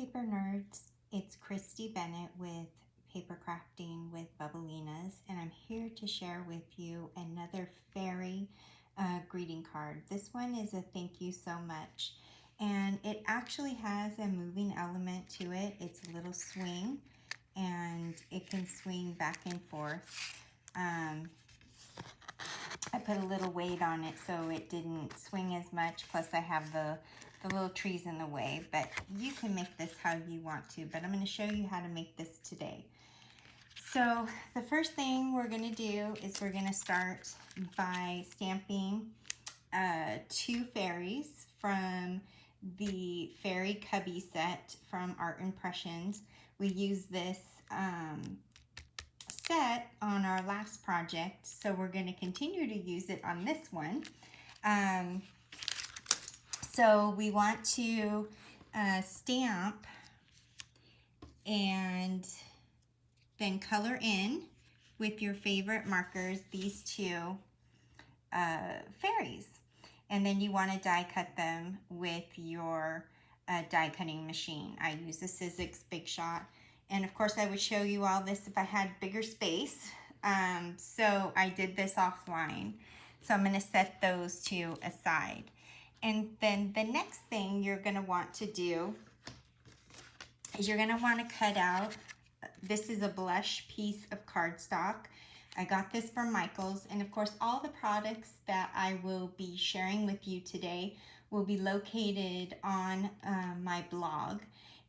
paper nerds, it's Christy Bennett with Paper Crafting with Bubblinas, and I'm here to share with you another fairy greeting card. This one is a thank you so much, and it actually has a moving element to it. It's a little swing, and it can swing back and forth. I put a little weight on it so it didn't swing as much, plus I have the little trees in the way, but you can make this how you want to, but I'm going to show you how to make this today. So the first thing we're going to do is we're going to start by stamping 2 fairies from the fairy cubby set from Art Impressions. We use this set on our last project, so we're going to continue to use it on this one. So we want to stamp and then color in with your favorite markers these 2 fairies, and then you want to die cut them with your die cutting machine. I use a Sizzix Big Shot, and of course I would show you all this if I had bigger space, so I did this offline. So I'm going to set those 2 aside. And then the next thing you're going to want to do is you're going to want to cut out, this is a blush piece of cardstock. I got this from Michael's, and of course all the products that I will be sharing with you today will be located on my blog,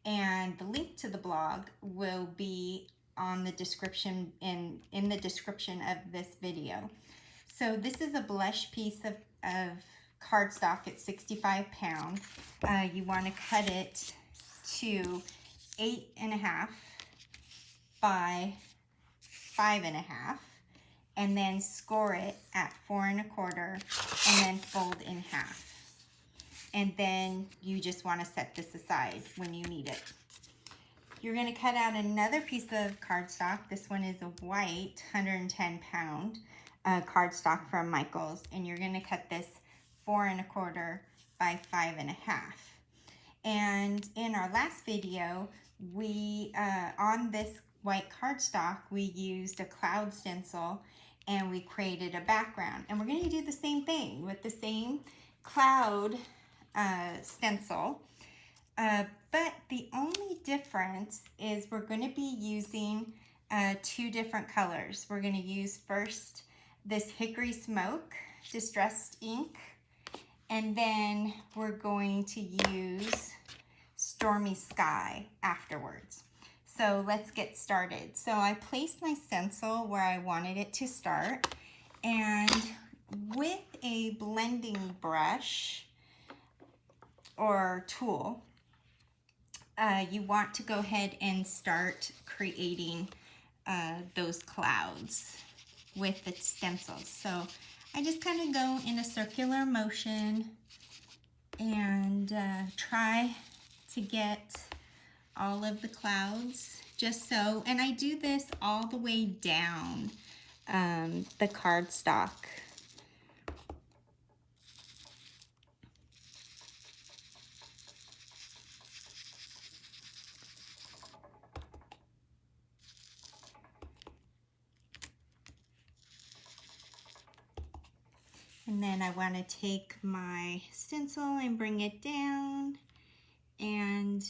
and the link to the blog will be on the description, in the description of this video. So this is a blush piece of cardstock. It's 65 pounds. You want to cut it to 8.5 by 5.5, and then score it at 4.25, and then fold in half. And then you just want to set this aside when you need it. You're going to cut out another piece of cardstock. This one is a white 110 pound cardstock from Michael's, and you're going to cut this 4.25 by 5.5. And in our last video, we on this white cardstock, we used a cloud stencil and we created a background. And we're going to do the same thing with the same cloud stencil. But the only difference is we're going to be using 2 different colors. We're going to use first this Hickory Smoke Distressed ink, and then we're going to use Stormy Sky afterwards. So let's get started. So I placed my stencil where I wanted it to start, and with a blending brush or tool, you want to go ahead and start creating those clouds with the stencils. So I just kind of go in a circular motion and try to get all of the clouds just so, and I do this all the way down the cardstock. And then I want to take my stencil and bring it down, and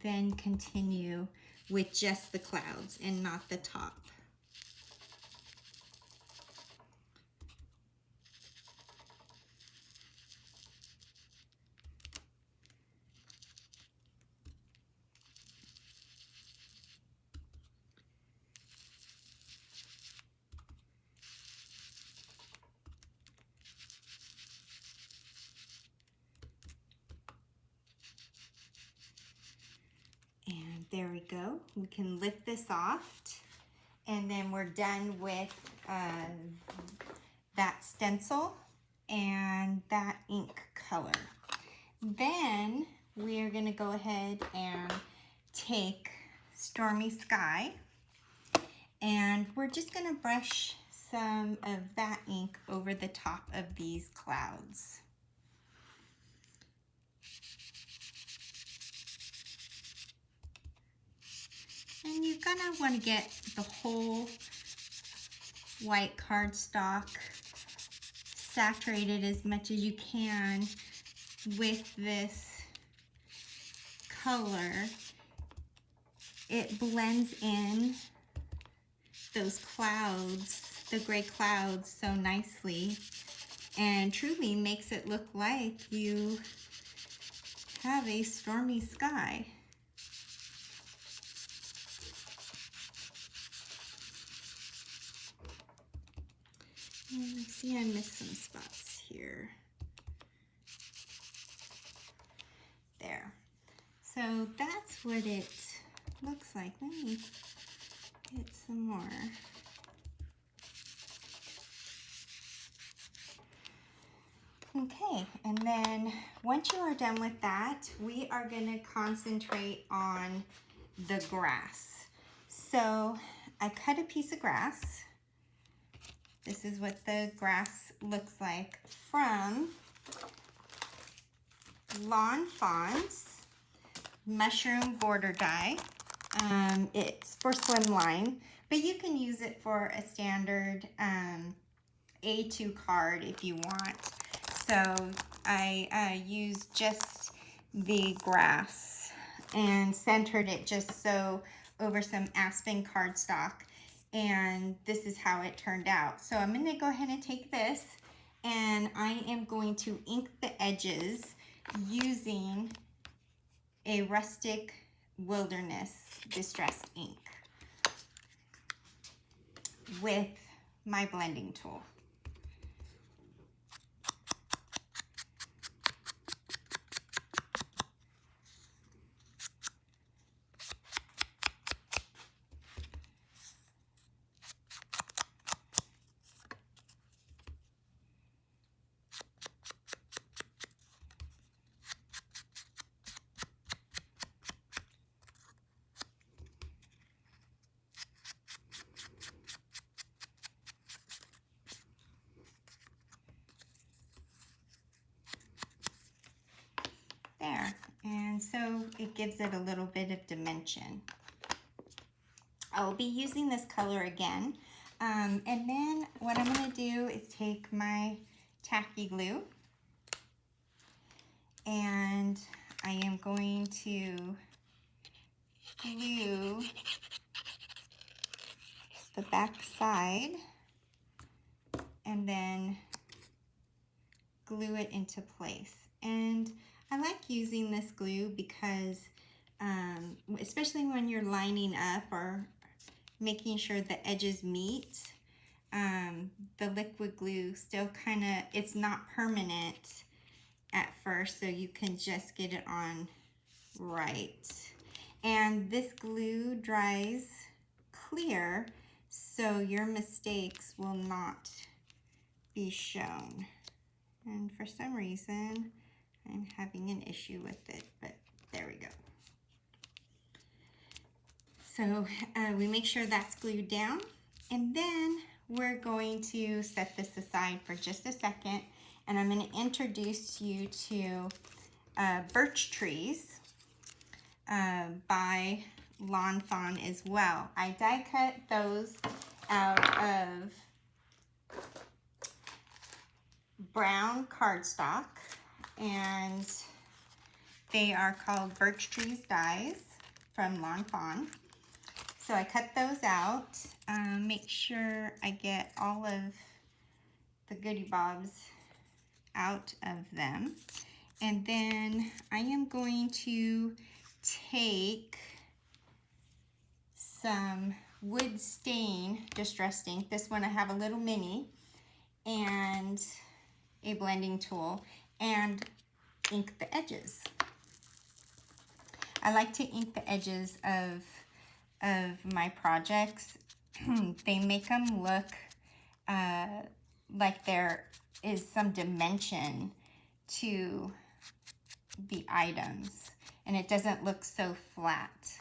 then continue with just the clouds and not the top. And there we go. We can lift this off, and then we're done with that stencil and that ink color. Then we are going to go ahead and take Stormy Sky, and we're just going to brush some of that ink over the top of these clouds. And you're gonna want to get the whole white cardstock saturated as much as you can with this color. It blends in those clouds, the gray clouds, so nicely, and truly makes it look like you have a stormy sky. And I see I missed some spots here. There. So that's what it looks like. Let me get some more. Okay, and then once you are done with that, we are going to concentrate on the grass. So I cut a piece of grass. This is what the grass looks like from Lawn Fawn's mushroom border die. It's for slimline, but you can use it for a standard A2 card if you want. So I used just the grass and centered it just so over some aspen cardstock, and this is how it turned out. So I'm going to go ahead and take this, and I am going to ink the edges using a Rustic Wilderness Distressed ink with my blending tool. There, and so it gives it a little bit of dimension. I'll be using this color again, and then what I'm going to do is take my tacky glue, and I am going to glue the back side and then glue it into place. And I like using this glue because especially when you're lining up or making sure the edges meet, the liquid glue still kind of, it's not permanent at first, so you can just get it on right. And this glue dries clear, so your mistakes will not be shown. And for some reason, I'm having an issue with it, but there we go. So we make sure that's glued down, and then we're going to set this aside for just a second, and I'm going to introduce you to Birch Trees by Lawn Fawn as well. I die cut those out of brown cardstock, and they are called Birch Trees dies from Lawn Fawn. So I cut those out, make sure I get all of the goodie bobs out of them, and then I am going to take some wood stain distressed ink. This one I have a little mini and a blending tool, and ink the edges. I like to ink the edges of my projects. They make them look like there is some dimension to the items, and it doesn't look so flat.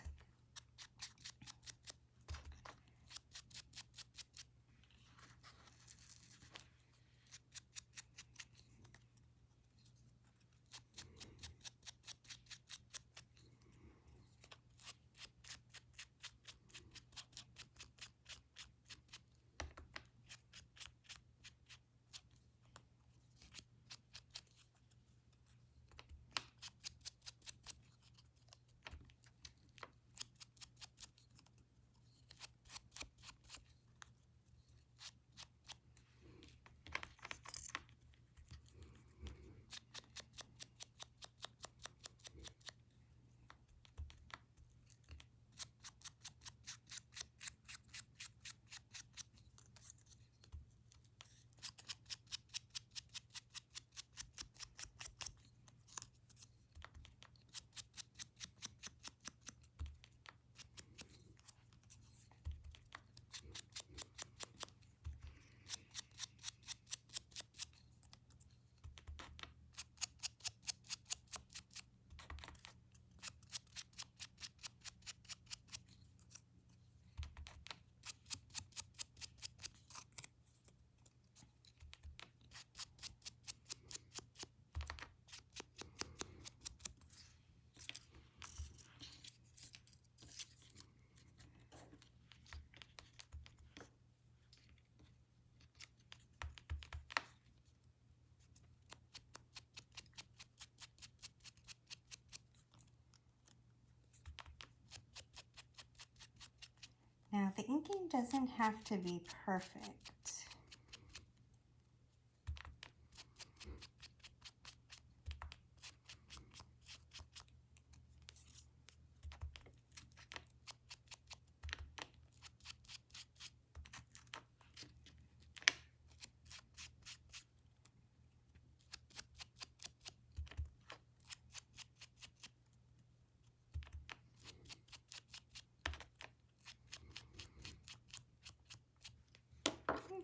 Everything doesn't have to be perfect.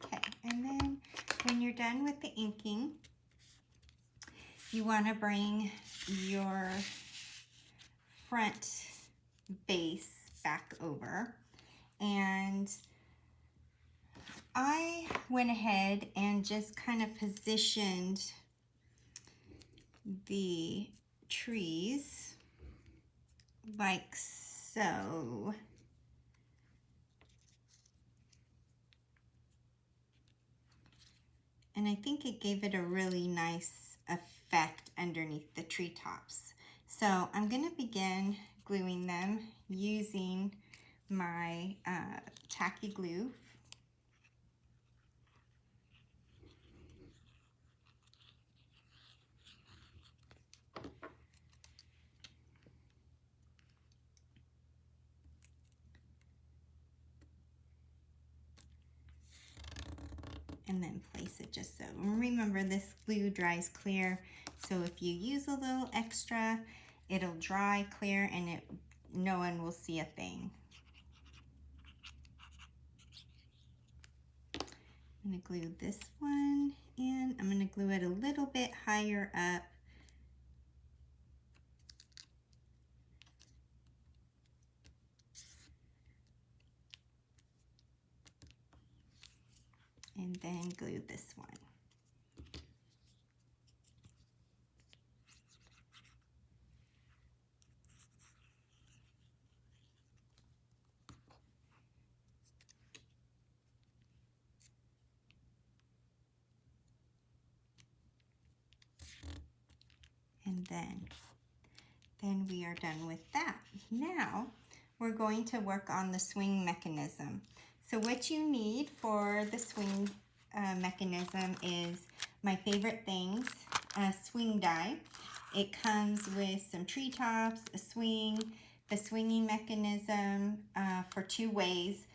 Okay, and then when you're done with the inking, you want to bring your front base back over, and I went ahead and just kind of positioned the trees like so. And I think it gave it a really nice effect underneath the treetops. So I'm going to begin gluing them using my tacky glue. And then place it just so. And remember, this glue dries clear, so if you use a little extra, it'll dry clear and no one will see a thing. I'm going to glue this one in. I'm going to glue it a little bit higher up. And then glue this one. And then we are done with that. Now we're going to work on the swing mechanism. So what you need for the swing mechanism is my favorite things, a swing die. It comes with some treetops, a swing, the swinging mechanism for 2 ways.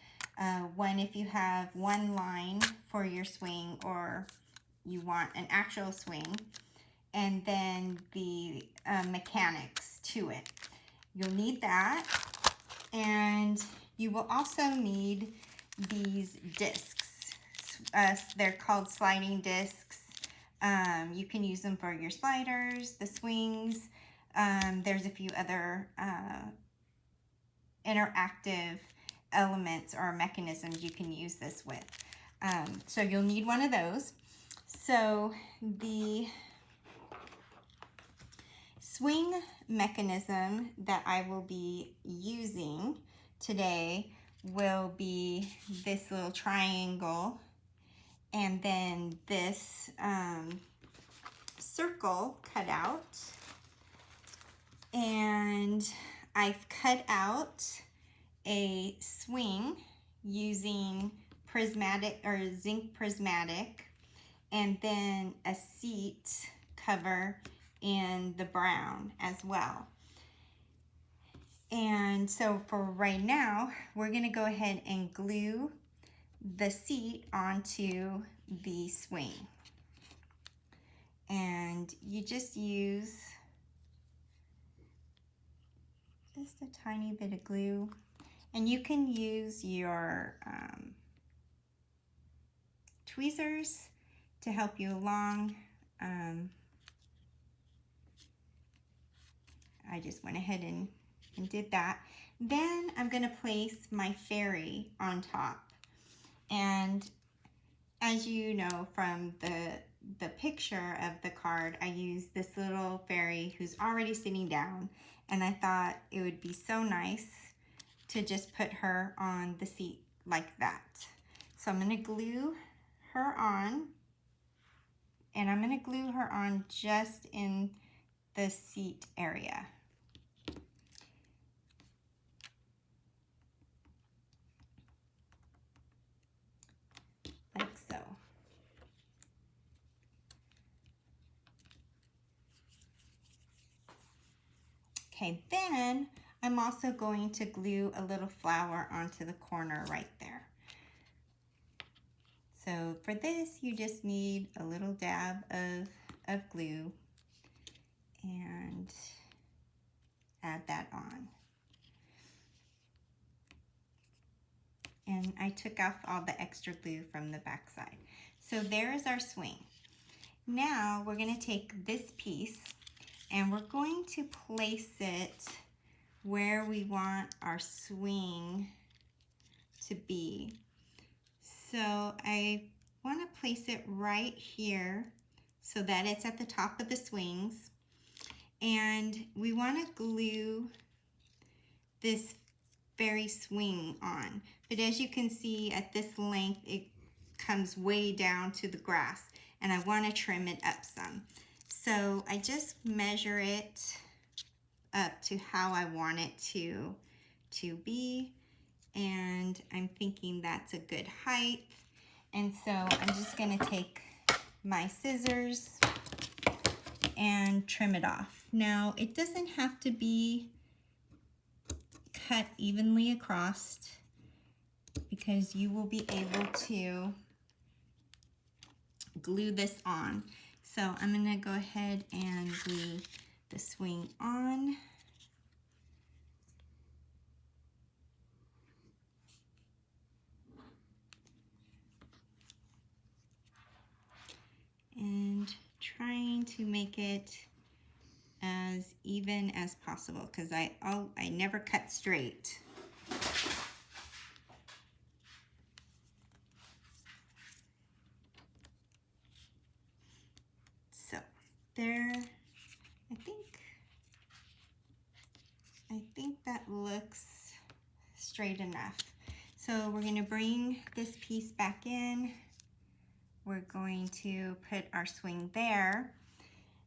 One, if you have one line for your swing or you want an actual swing, and then the mechanics to it. You'll need that, and you will also need these discs. They're called sliding discs. You can use them for your sliders, the swings. There's a few other interactive elements or mechanisms you can use this with. So you'll need one of those. So the swing mechanism that I will be using today will be this little triangle and then this circle cut out, and I've cut out a swing using prismatic or zinc prismatic, and then a seat cover in the brown as well. And so for right now, we're going to go ahead and glue the seat onto the swing. And you just use just a tiny bit of glue, and you can use your tweezers to help you along. I just went ahead and did that. Then I'm going to place my fairy on top. And as you know from the picture of the card, I used this little fairy who's already sitting down, and I thought it would be so nice to just put her on the seat like that. So I'm going to glue her on, and I'm going to glue her on just in the seat area. Okay, then I'm also going to glue a little flower onto the corner right there. So for this, you just need a little dab of glue and add that on. And I took off all the extra glue from the back side. So there is our swing. Now we're going to take this piece and we're going to place it where we want our swing to be. So I want to place it right here so that it's at the top of the swings. And we want to glue this fairy swing on. But as you can see, at this length, it comes way down to the grass. And I want to trim it up some. So I just measure it up to how I want it to be. And I'm thinking that's a good height. And so I'm just going to take my scissors and trim it off. Now, it doesn't have to be cut evenly across because you will be able to glue this on. So I'm going to go ahead and glue the swing on. And trying to make it as even as possible because I never cut straight. So there, I think that looks straight enough. So we're going to bring this piece back in. We're going to put our swing there.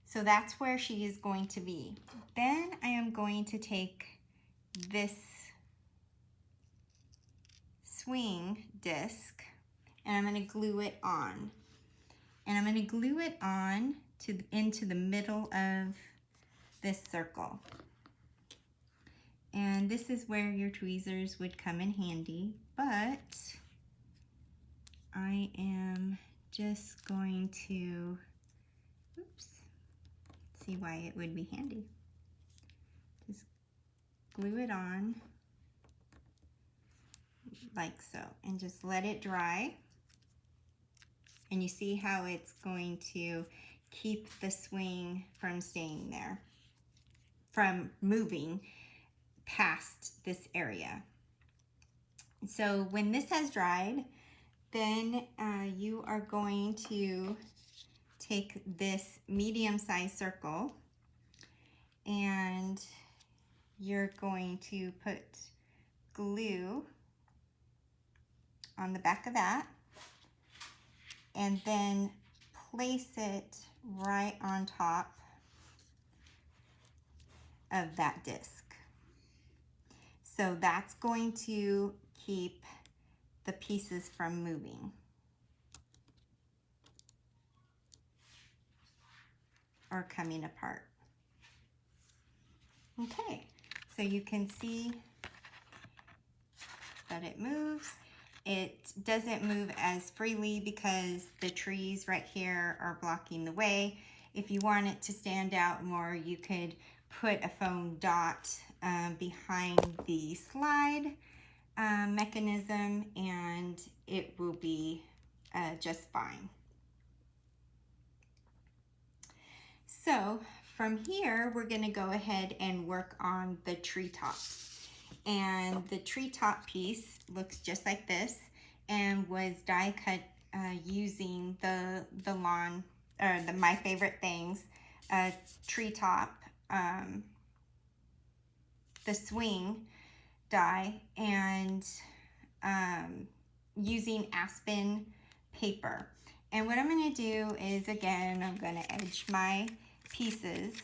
So that's where she is going to be. Then I am going to take this swing disc and I'm going to glue it on. And I'm going to glue it on into the middle of this circle. And this is where your tweezers would come in handy, but I am just going to, oops, see why it would be handy. Just glue it on like so and just let it dry. And you see how it's going to keep the swing from staying there, from moving past this area. So when this has dried, then you are going to take this medium-sized circle and you're going to put glue on the back of that and then place it right on top of that disc. So that's going to keep the pieces from moving or coming apart. Okay, so you can see that it moves. It doesn't move as freely because the trees right here are blocking the way. If you want it to stand out more, you could put a foam dot behind the slide mechanism and it will be just fine. So from here, we're going to go ahead and work on the treetops. And the treetop piece looks just like this and was die cut using the lawn, or the My Favorite Things treetop, the swing die, and using aspen paper. And what I'm going to do is, again, I'm going to edge my pieces.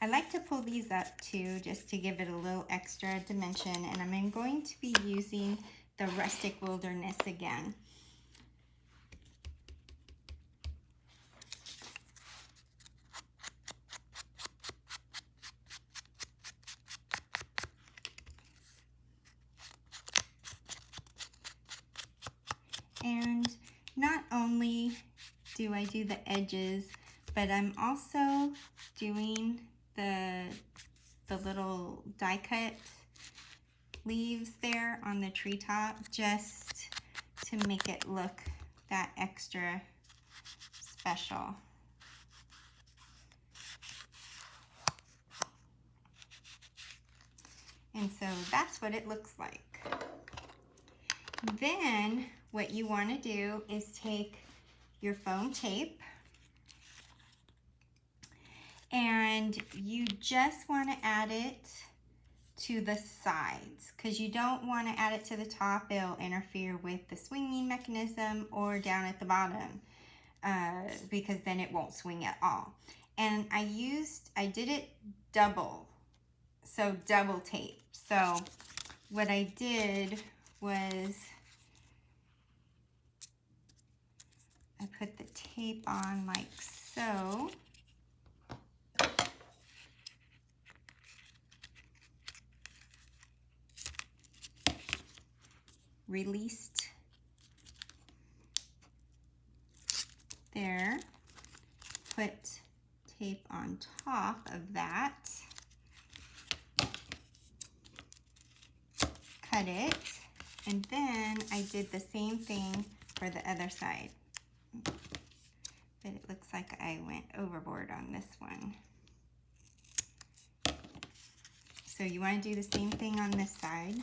I like to pull these up too, just to give it a little extra dimension, and I'm going to be using the Rustic Wilderness again. do I do the edges, but I'm also doing the little die cut leaves there on the treetop just to make it look that extra special. And so that's what it looks like. Then what you want to do is take your foam tape and you just want to add it to the sides because you don't want to add it to the top. It'll interfere with the swinging mechanism, or down at the bottom because then it won't swing at all. And I did it double, so double tape. So what I did was I put the tape on like so. Released there, put tape on top of that, cut it, and then I did the same thing for the other side. But it looks like I went overboard on this one. So you want to do the same thing on this side.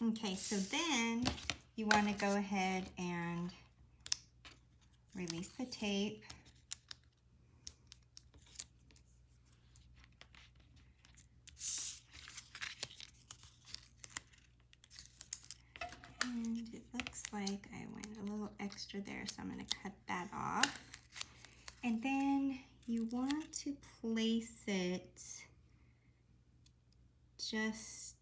Okay, so then you want to go ahead and release the tape. And it looks like I went a little extra there, so I'm going to cut that off. And then you want to place it just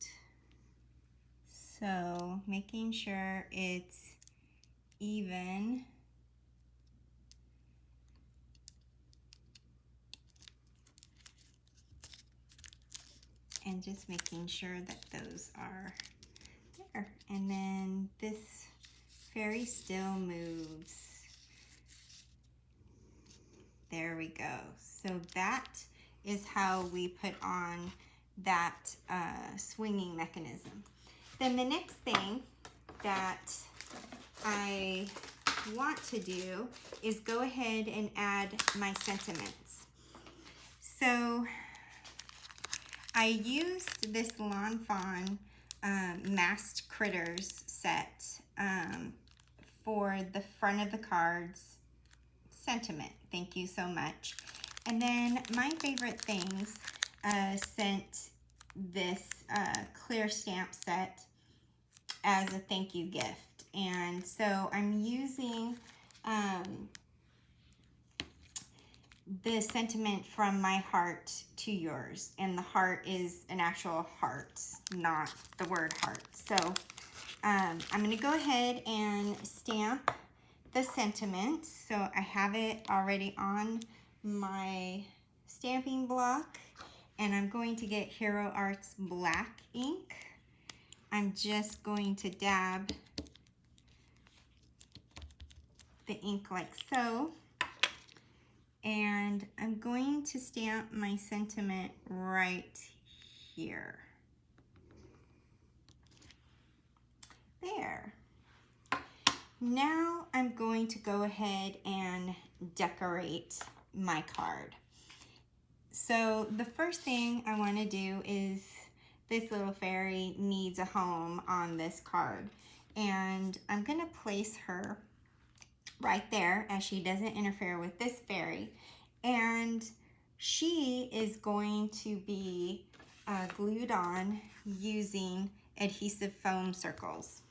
so, making sure it's even. And just making sure that those are there. And then this fairy still moves. There we go. So that is how we put on that swinging mechanism. Then the next thing that I want to do is go ahead and add my sentiments. So I used this Lawn Fawn Masked Critters set for the front of the cards sentiment. Thank you so much. And then my favorite things sent this clear stamp set as a thank you gift. And so I'm using the sentiment from my heart to yours. And the heart is an actual heart, not the word heart. So I'm going to go ahead and stamp the sentiment. So I have it already on my stamping block. And I'm going to get Hero Arts black ink. I'm just going to dab the ink like so. And I'm going to stamp my sentiment right here. There. Now I'm going to go ahead and decorate my card. So the first thing I want to do is this little fairy needs a home on this card. And I'm going to place her right there as she doesn't interfere with this fairy. And she is going to be glued on using adhesive foam circles.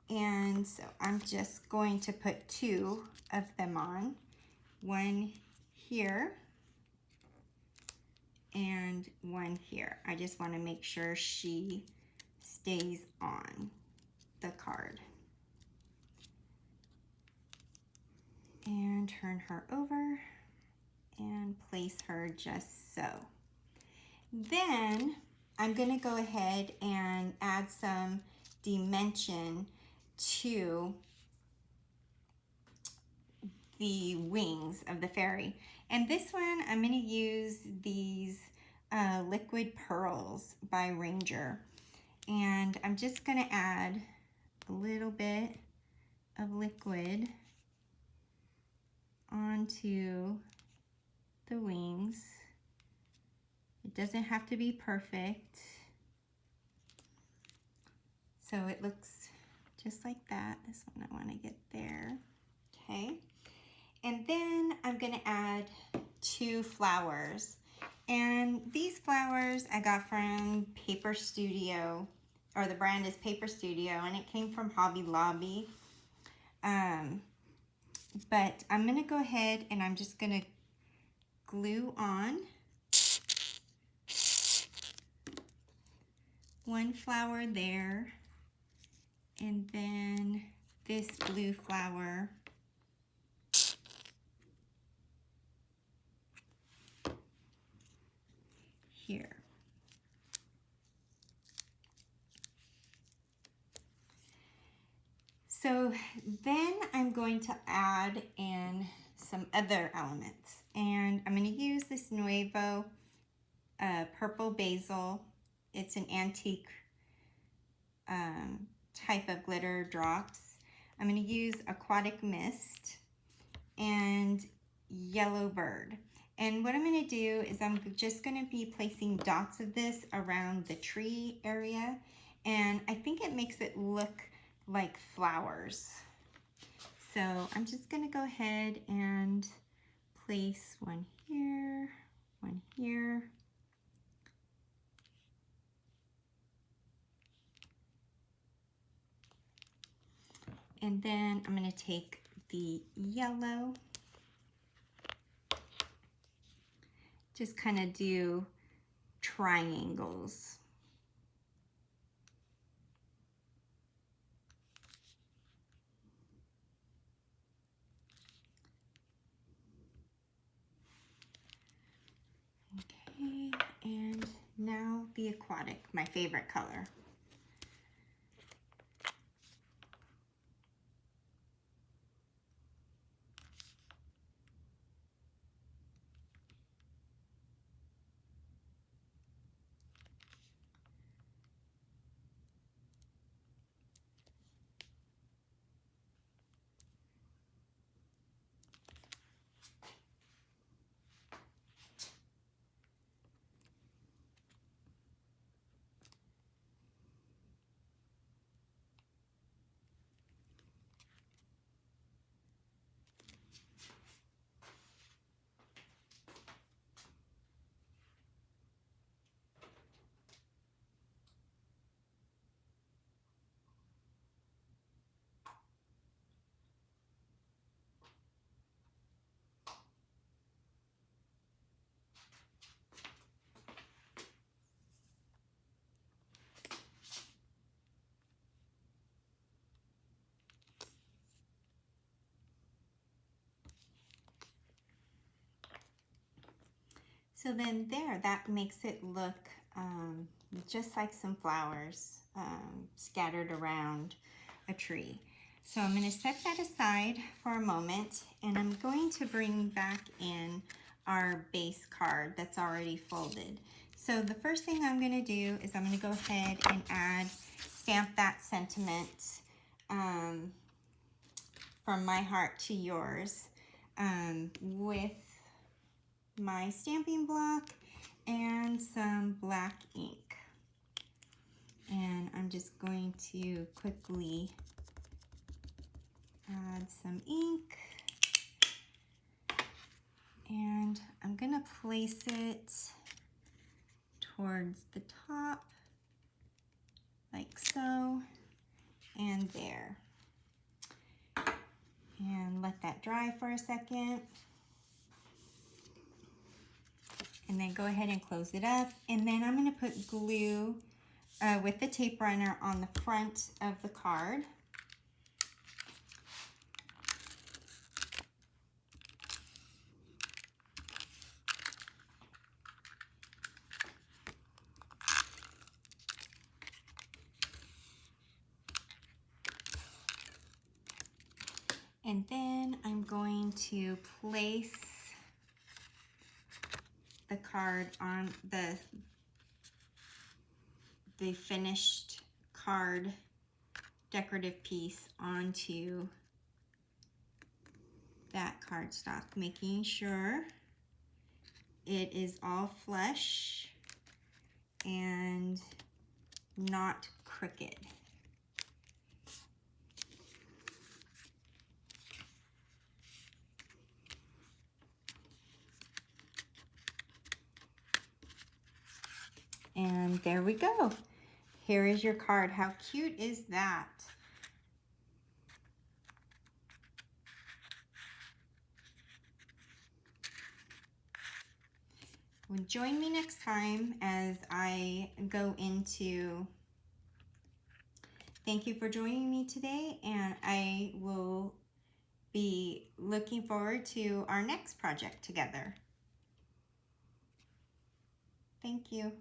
And so I'm just going to put 2 of them on, one here and one here. I just want to make sure she stays on the card. And turn her over and place her just so. Then I'm going to go ahead and add some dimension to the wings of the fairy. And this one, I'm going to use these liquid pearls by Ranger. And I'm just going to add a little bit of liquid onto the wings. It doesn't have to be perfect. So it looks just like that. This one I want to get there. Okay. And then I'm going to add 2 flowers. And these flowers I got from Paper Studio, or the brand is Paper Studio, and it came from Hobby Lobby. But I'm going to go ahead and I'm just going to glue on 1 flower there, and then this blue flower here. So then I'm going to add in some other elements, and I'm going to use this Nuevo purple basil. It's an antique type of glitter drops. I'm going to use aquatic mist and yellow bird. And what I'm going to do is I'm just going to be placing dots of this around the tree area, and I think it makes it look like flowers. So I'm just going to go ahead and place one here, one here. And then I'm going to take the yellow, just kind of do triangles. Okay, and now the aquatic, my favorite color. So then there, that makes it look just like some flowers scattered around a tree. So I'm going to set that aside for a moment, and I'm going to bring back in our base card that's already folded. So the first thing I'm going to do is I'm going to go ahead and stamp that sentiment from my heart to yours with my stamping block and some black ink. And I'm just going to quickly add some ink, and I'm gonna place it towards the top, like so, and there. And let that dry for a second. And then go ahead and close it up. And then I'm going to put glue with the tape runner on the front of the card. And then I'm going to place the card on the finished card decorative piece onto that cardstock, making sure it is all flush and not crooked. And there we go. Here is your card. How cute is that? Well, join me next time as I go into... Thank you for joining me today, and I will be looking forward to our next project together. Thank you.